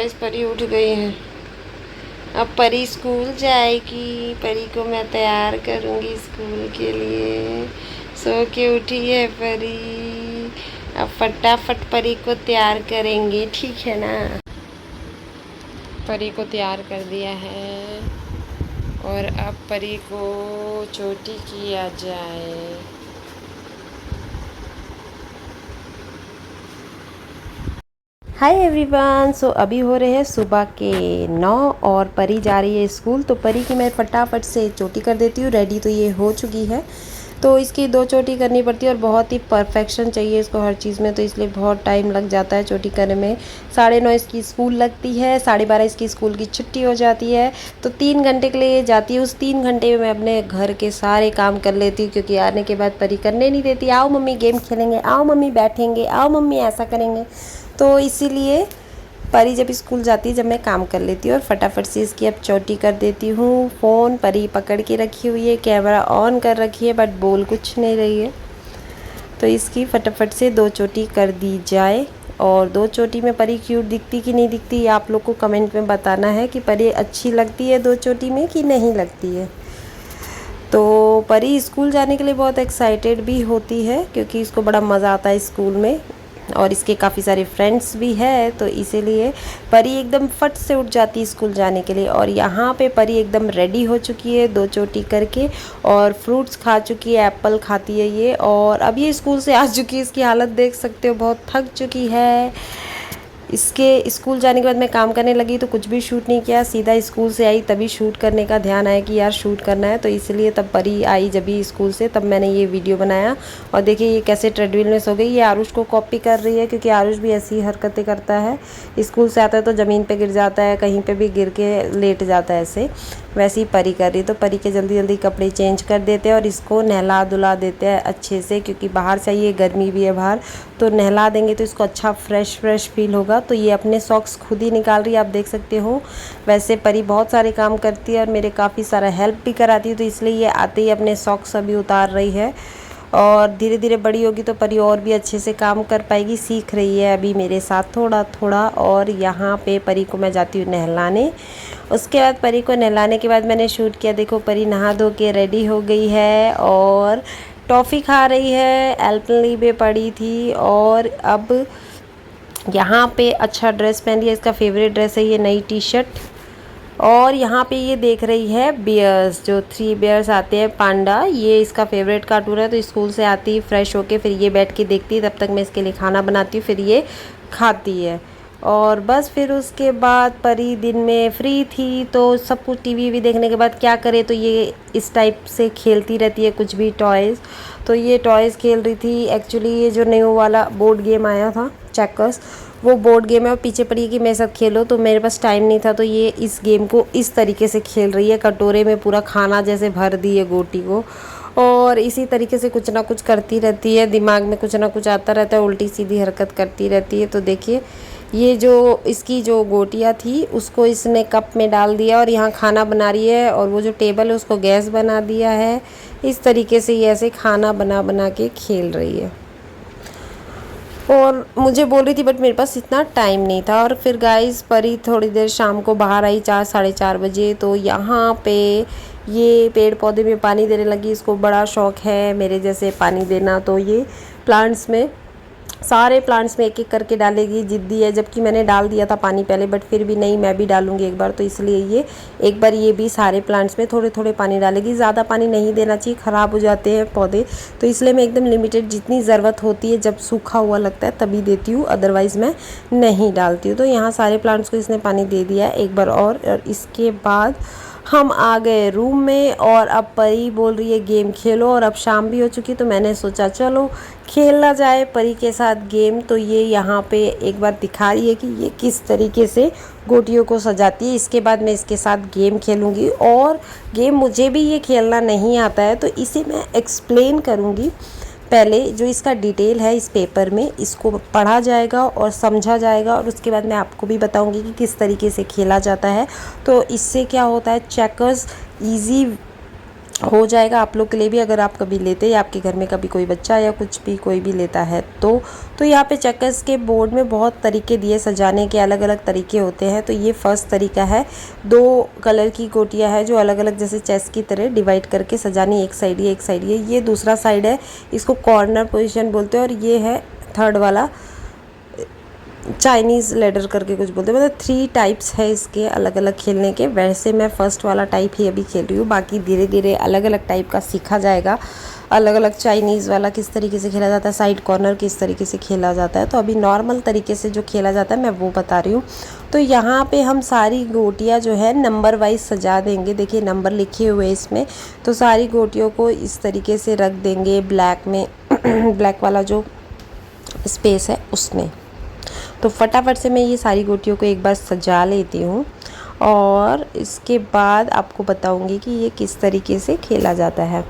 Guys परी उठ गई है। अब परी स्कूल जाएगी। परी को मैं तैयार करूँगी स्कूल के लिए। सो के उठी है परी। अब फटाफट परी को तैयार करेंगे, ठीक है ना। परी को तैयार कर दिया है और अब परी को चोटी किया जाए। Hi everyone. सो अभी हो रहे हैं सुबह के 9 और परी जा रही है स्कूल। तो परी की मैं फटाफट से चोटी कर देती हूँ। रेडी तो ये हो चुकी है, तो इसकी 2 चोटी करनी पड़ती है और बहुत ही परफेक्शन चाहिए इसको हर चीज़ में, तो इसलिए बहुत टाइम लग जाता है चोटी करने में। 9:30 इसकी स्कूल लगती है, 12:30 इसकी स्कूल की छुट्टी हो जाती है, तो 3 घंटे के लिए जाती है। उस 3 घंटे में मैं अपने घर के सारे काम कर लेती हूँ, क्योंकि आने के बाद परी करने नहीं देती। आओ मम्मी गेम खेलेंगे, आओ मम्मी बैठेंगे, आओ मम्मी ऐसा करेंगे। तो इसीलिए परी जब स्कूल जाती है, जब मैं काम कर लेती हूँ और फटाफट से इसकी अब चोटी कर देती हूँ। फ़ोन परी पकड़ के रखी हुई है, कैमरा ऑन कर रखी है, बट बोल कुछ नहीं रही है। तो इसकी फटाफट से 2 चोटी कर दी जाए। और 2 चोटी में परी क्यूट दिखती कि नहीं दिखती, आप लोग को कमेंट में बताना है कि परी अच्छी लगती है 2 चोटी में कि नहीं लगती है। तो परी स्कूल जाने के लिए बहुत एक्साइटेड भी होती है, क्योंकि इसको बड़ा मज़ा आता है स्कूल में और इसके काफ़ी सारे फ्रेंड्स भी है, तो इसीलिए परी एकदम फट से उठ जाती है स्कूल जाने के लिए। और यहाँ पे परी एकदम रेडी हो चुकी है 2 चोटी करके, और फ्रूट्स खा चुकी है, एप्पल खाती है ये। और अब ये स्कूल से आ चुकी है, इसकी हालत देख सकते हो, बहुत थक चुकी है। इसके स्कूल जाने के बाद मैं काम करने लगी तो कुछ भी शूट नहीं किया, सीधा स्कूल से आई तभी शूट करने का ध्यान आया कि यार शूट करना है। तो इसलिए तब परी आई जब भी स्कूल से, तब मैंने ये वीडियो बनाया। और देखिए ये कैसे ट्रेडमिल में सो गई। ये आरुष को कॉपी कर रही है, क्योंकि आरुष भी ऐसी हरकतें करता है। स्कूल से आता है तो ज़मीन पर गिर जाता है, कहीं पर भी गिर के लेट जाता है, ऐसे वैसे ही परी कर रही है। तो परी के जल्दी जल्दी कपड़े चेंज कर देते हैं और इसको नहला धुला देते हैं अच्छे से, क्योंकि बाहर चाहिए, गर्मी भी है बाहर, तो नहला देंगे तो इसको अच्छा फ्रेश फील होगा। तो ये अपने सॉक्स खुद ही निकाल रही है, आप देख सकते हो। वैसे परी बहुत सारे काम करती है और मेरे काफ़ी सारा हेल्प भी कराती है, तो इसलिए ये आते ही अपने सॉक्स अभी उतार रही है। और धीरे धीरे बड़ी होगी तो परी और भी अच्छे से काम कर पाएगी, सीख रही है अभी मेरे साथ थोड़ा थोड़ा। और यहाँ पे परी को मैं जाती हूँ नहलाने। उसके बाद परी को नहलाने के बाद मैंने शूट किया। देखो परी नहा धो के रेडी हो गई है और टॉफ़ी खा रही है, एल्पेनलीबे पड़ी थी। और अब यहाँ पे अच्छा ड्रेस पहन लिया, इसका फेवरेट ड्रेस है ये नई टी शर्ट। और यहाँ पे ये देख रही है बियर्स, जो 3 बियर्स आते हैं पांडा, ये इसका फेवरेट कार्टून है। तो स्कूल से आती फ्रेश होके फिर ये बैठ के देखती है, तब तक मैं इसके लिए खाना बनाती हूँ, फिर ये खाती है। और बस फिर उसके बाद परी दिन में फ्री थी, तो सब कुछ टीवी भी देखने के बाद क्या करे, तो ये इस टाइप से खेलती रहती है कुछ भी टॉयज़। तो ये टॉयज़ खेल रही थी। एक्चुअली ये जो न्यू वाला बोर्ड गेम आया था चेकर्स, वो बोर्ड गेम है, और पीछे पड़ी है कि मेरे साथ खेलो, तो मेरे पास टाइम नहीं था, तो ये इस गेम को इस तरीके से खेल रही है। कटोरे में पूरा खाना जैसे भर दी है गोटी को, और इसी तरीके से कुछ ना कुछ करती रहती है, दिमाग में कुछ ना कुछ आता रहता है, उल्टी सीधी हरकत करती रहती है। तो देखिए ये जो इसकी जो गोटियाँ थी उसको इसने कप में डाल दिया और यहाँ खाना बना रही है, और वो जो टेबल है उसको गैस बना दिया है। इस तरीके से ये ऐसे खाना बना बना के खेल रही है। और मुझे बोल रही थी बट मेरे पास इतना टाइम नहीं था। और फिर गाइस परी थोड़ी देर शाम को बाहर आई 4 साढ़े 4 बजे। तो यहाँ पे ये पेड़ पौधे में पानी देने लगी। इसको बड़ा शौक़ है मेरे जैसे पानी देना, तो ये प्लांट्स में, सारे प्लांट्स में एक एक करके डालेगी, जिद्दी है। जबकि मैंने डाल दिया था पानी पहले, बट फिर भी नहीं, मैं भी डालूंगी एक बार। तो इसलिए ये एक बार ये भी सारे प्लांट्स में थोड़े थोड़े पानी डालेगी। ज़्यादा पानी नहीं देना चाहिए, ख़राब हो जाते हैं पौधे, तो इसलिए मैं एकदम लिमिटेड जितनी ज़रूरत होती है, जब सूखा हुआ लगता है तभी देती हूँ, अदरवाइज़ मैं नहीं डालती हूँ। तो यहाँ सारे प्लांट्स को इसने पानी दे दिया है एक बार। और इसके बाद हम आ गए रूम में, और अब परी बोल रही है गेम खेलो। और अब शाम भी हो चुकी, तो मैंने सोचा चलो खेलना जाए परी के साथ गेम। तो ये यहाँ पे एक बार दिखा रही है कि ये किस तरीके से गोटियों को सजाती है। इसके बाद मैं इसके साथ गेम खेलूँगी, और गेम मुझे भी ये खेलना नहीं आता है, तो इसे मैं एक्सप्लेन करूँगी। पहले जो इसका डिटेल है इस पेपर में, इसको पढ़ा जाएगा और समझा जाएगा, और उसके बाद मैं आपको भी बताऊंगी कि किस तरीके से खेला जाता है। तो इससे क्या होता है, चेकर्स इजी हो जाएगा आप लोग के लिए भी, अगर आप कभी लेते या आपके घर में कभी कोई बच्चा या कुछ भी कोई भी लेता है तो यहाँ पे चेकर्स के बोर्ड में बहुत तरीके दिए सजाने के, अलग अलग तरीके होते हैं। तो ये फर्स्ट तरीका है, 2 कलर की गोटियाँ है जो अलग अलग जैसे चेस की तरह डिवाइड करके सजानी, एक साइड ये एक साइड ये दूसरा साइड है, इसको कॉर्नर पोजीशन बोलते हैं। और ये है थर्ड वाला, चाइनीज़ लेडर करके कुछ बोलते हैं। मतलब 3 टाइप्स है इसके अलग अलग खेलने के। वैसे मैं फ़र्स्ट वाला टाइप ही अभी खेल रही हूँ, बाकी धीरे धीरे अलग अलग टाइप का सीखा जाएगा। अलग अलग चाइनीज़ वाला किस तरीके से खेला जाता है, साइड कॉर्नर किस तरीके से खेला जाता है। तो अभी नॉर्मल तरीके से जो खेला जाता है मैं वो बता रही हूँ। तो यहाँ पे हम सारी गोटियाँ जो है नंबर वाइज सजा देंगे। देखिए नंबर लिखे हुए इसमें, तो सारी गोटियों को इस तरीके से रख देंगे ब्लैक में ब्लैक वाला जो स्पेस है उसमें। तो फटाफट से मैं ये सारी गोटियों को एक बार सजा लेती हूँ और इसके बाद आपको बताऊंगी कि ये किस तरीके से खेला जाता है।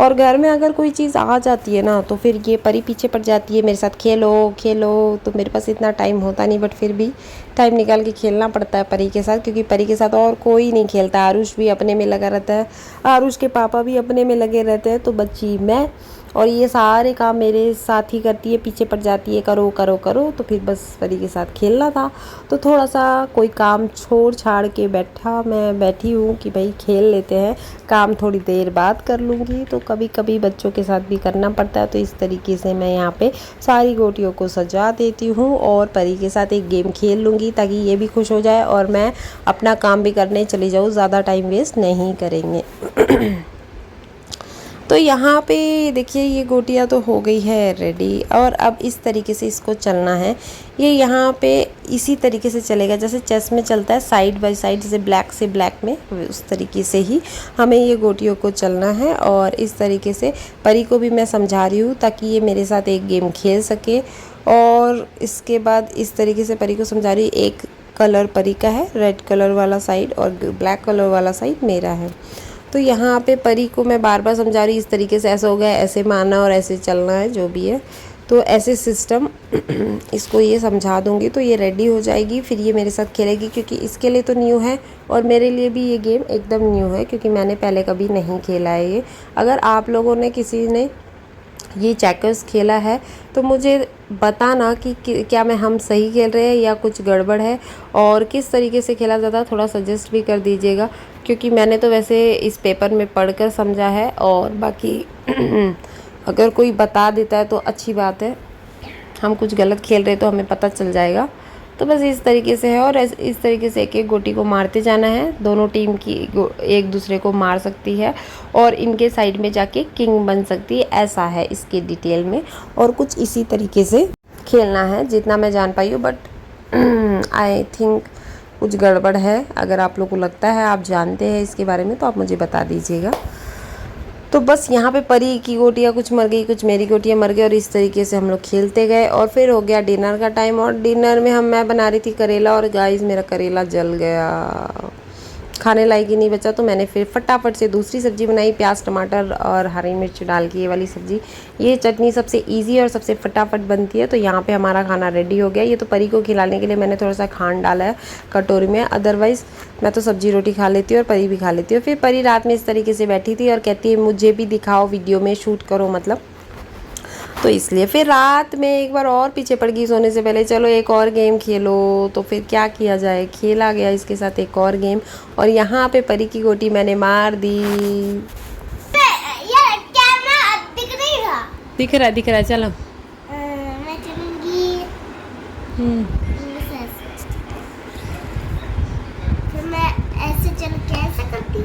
और घर में अगर कोई चीज़ आ जाती है ना तो फिर ये परी पीछे पड़ जाती है, मेरे साथ खेलो खेलो। तो मेरे पास इतना टाइम होता नहीं, बट फिर भी टाइम निकाल के खेलना पड़ता है परी के साथ, क्योंकि परी के साथ और कोई नहीं खेलता। आरुष भी अपने में लगा रहता है, आरुष के पापा भी अपने में लगे रहते हैं, तो बच्ची मैं, और ये सारे काम मेरे साथ ही करती है, पीछे पड़ जाती है करो करो करो। तो फिर बस परी के साथ खेलना था, तो थोड़ा सा कोई काम छोड़ छाड़ के मैं बैठी हूँ कि भाई खेल लेते हैं, काम थोड़ी देर बाद कर लूँगी। तो कभी कभी बच्चों के साथ भी करना पड़ता है। तो इस तरीके से मैं यहाँ पे सारी गोटियों को सजा देती हूँ और परी के साथ एक गेम खेल लूँगी, ताकि ये भी खुश हो जाए और मैं अपना काम भी करने चली जाऊँ, ज़्यादा टाइम वेस्ट नहीं करेंगे। तो यहाँ पे देखिए ये गोटियाँ तो हो गई है रेडी, और अब इस तरीके से इसको चलना है। ये यहाँ पे इसी तरीके से चलेगा जैसे चेस में चलता है, साइड बाय साइड, जैसे ब्लैक से ब्लैक में, उस तरीके से ही हमें ये गोटियों को चलना है। और इस तरीके से परी को भी मैं समझा रही हूँ ताकि ये मेरे साथ एक गेम खेल सके। और इसके बाद इस तरीके से परी को समझा रही हूँ, एक कलर परी का है, रेड कलर वाला साइड, और ब्लैक कलर वाला साइड मेरा है। तो यहाँ पे परी को मैं बार बार समझा रही, इस तरीके से ऐसा हो गया, ऐसे मारना और ऐसे चलना है, जो भी है। तो ऐसे सिस्टम इसको ये समझा दूँगी तो ये रेडी हो जाएगी, फिर ये मेरे साथ खेलेगी। क्योंकि इसके लिए तो न्यू है और मेरे लिए भी ये गेम एकदम न्यू है, क्योंकि मैंने पहले कभी नहीं खेला है ये। अगर आप लोगों ने किसी ने ये चेकर्स खेला है तो मुझे बताना कि क्या हम सही खेल रहे हैं या कुछ गड़बड़ है, और किस तरीके से खेला जाता है थोड़ा सजेस्ट भी कर दीजिएगा। क्योंकि मैंने तो वैसे इस पेपर में पढ़कर समझा है, और बाकी अगर कोई बता देता है तो अच्छी बात है, हम कुछ गलत खेल रहे तो हमें पता चल जाएगा। तो बस इस तरीके से है, और इस तरीके से एक एक गोटी को मारते जाना है। दोनों टीम की एक दूसरे को मार सकती है और इनके साइड में जाके किंग बन सकती है, ऐसा है इसके डिटेल में। और कुछ इसी तरीके से खेलना है जितना मैं जान पाई हूँ, बट आई थिंक कुछ गड़बड़ है। अगर आप लोग को लगता है आप जानते हैं इसके बारे में तो आप मुझे बता दीजिएगा। तो बस यहाँ पे परी की गोटियाँ कुछ मर गई, कुछ मेरी गोटियाँ मर गई, और इस तरीके से हम लोग खेलते गए। और फिर हो गया डिनर का टाइम, और डिनर में मैं बना रही थी करेला, और गाइस मेरा करेला जल गया, खाने लायक ही नहीं बचा। तो मैंने फिर फटाफट से दूसरी सब्ज़ी बनाई, प्याज टमाटर और हरी मिर्च डाल के, ये वाली सब्ज़ी। ये चटनी सबसे इजी और सबसे फटाफट बनती है। तो यहाँ पे हमारा खाना रेडी हो गया। ये तो परी को खिलाने के लिए मैंने थोड़ा सा खांड डाला है कटोरी में, अदरवाइज़ मैं तो सब्जी रोटी खा लेती हूँ और परी भी खा लेती हूँ। फिर परी रात में इस तरीके से बैठी थी और कहती है मुझे भी दिखाओ वीडियो में, शूट करो मतलब। तो इसलिए फिर रात में एक बार और पीछे पड़ गई सोने से पहले, चलो एक और गेम खेलो। तो फिर क्या किया जाए, खेला गया इसके साथ एक और गेम। और यहाँ पे परी की गोटी मैंने मार दी। यार कैमरा दिख रहा है चलो। मैं चलूंगी। फिर मैं ऐसे चल कैसे करती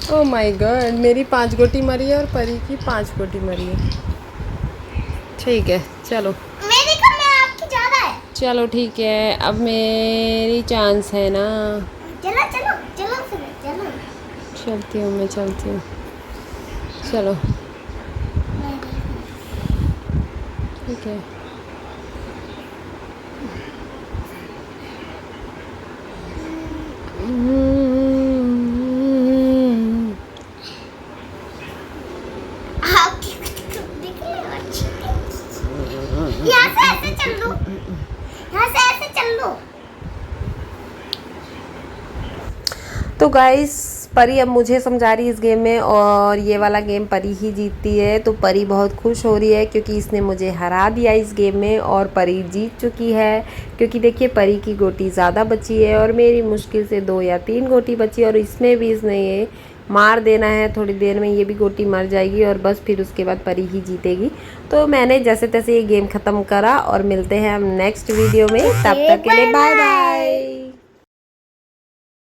ओ माय गॉड, मेरी 5 गोटी मरी है और परी की 5 गोटी मरी है। ठीक है चलो, मेरी कम है आपकी ज़्यादा है। चलो ठीक है, अब मेरी चांस है ना। चलो चलो चलो फिर चलो। चलती हूँ मैं, चलती हूँ, चलो ठीक है। यहाँ से ऐसे चल लो, यहाँ से ऐसे चल लो। तो गाइस परी अब मुझे समझा रही है इस गेम में, और ये वाला गेम परी ही जीतती है। तो परी बहुत खुश हो रही है क्योंकि इसने मुझे हरा दिया इस गेम में और परी जीत चुकी है। क्योंकि देखिए परी की गोटी ज़्यादा बची है और मेरी मुश्किल से 2 या 3 गोटी बची, और इसमें भी इसने ये मार देना है। थोड़ी देर में ये भी गोटी मर जाएगी और बस फिर उसके बाद परी ही जीतेगी। तो मैंने जैसे तैसे ये गेम ख़त्म करा और मिलते हैं हम नेक्स्ट वीडियो में। तब तक के लिए बाय बाय।